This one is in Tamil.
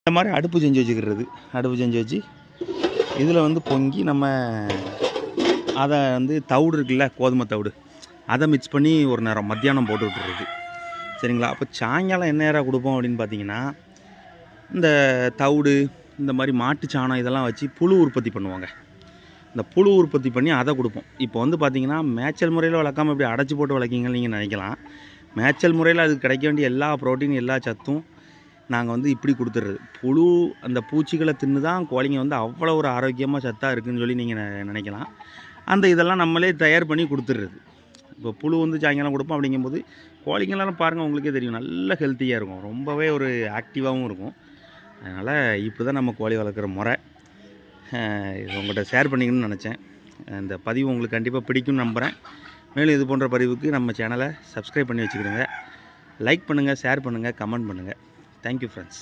இந்த மாதிரி அடுப்பு செஞ்சு வச்சுக்கிறது. அடுப்பு செஞ்சு வச்சு இதில் வந்து பொங்கி நம்ம அதை வந்து தவிடு இருக்குல்ல, கோதுமை தவிடு, அதை மிக்ஸ் பண்ணி ஒரு நேரம் மத்தியானம் போட்டு விட்டுறது. சரிங்களா? அப்போ சாயங்காலம் என்ன நேரம் கொடுப்போம் அப்படின்னு பார்த்தீங்கன்னா, இந்த தவிடு இந்த மாதிரி மாட்டு சாணம் இதெல்லாம் வச்சு புழு உற்பத்தி பண்ணுவாங்க. இந்த புழு உற்பத்தி பண்ணி அதை கொடுப்போம். இப்போ வந்து பார்த்திங்கன்னா மேய்ச்சல் முறையில் வளர்க்காமல் இப்படி அடைச்சி போட்டு வளர்க்கிங்கன்னு நீங்கள் நினைக்கலாம். மேய்ச்சல் முறையில் அதுக்கு கிடைக்க வேண்டிய எல்லா ப்ரோட்டீன் எல்லா சத்தும் நாங்கள் வந்து இப்படி கொடுத்துட்றது. புழு அந்த பூச்சிகளை தின்னு தான் கோழிங்க வந்து அவ்வளோ ஒரு ஆரோக்கியமாக சத்தாக இருக்குதுன்னு சொல்லி நீங்கள் நினைக்கலாம். அந்த இதெல்லாம் நம்மளே தயார் பண்ணி கொடுத்துட்றது. இப்போ புழு வந்து சாயங்காலம் கொடுப்போம். அப்படிங்கும்போது கோழிங்கெல்லாம் பாருங்கள், உங்களுக்கே தெரியும், நல்ல ஹெல்த்தியாக இருக்கும், ரொம்பவே ஒரு ஆக்டிவாகவும் இருக்கும். அதனால் இப்படி தான் நம்ம கோழி வளர்க்குற முறை. இது உங்கள்கிட்ட ஷேர் பண்ணிக்கணும்னு நினச்சேன். இந்த பதிவு உங்களுக்கு கண்டிப்பாக பிடிக்கும்னு நம்புகிறேன். மேலும் இது போன்ற பதிவுக்கு நம்ம சேனலை சப்ஸ்கிரைப் பண்ணி வச்சுக்கிடுங்க. லைக் பண்ணுங்கள், ஷேர் பண்ணுங்கள், கமெண்ட் பண்ணுங்கள். Thank you friends.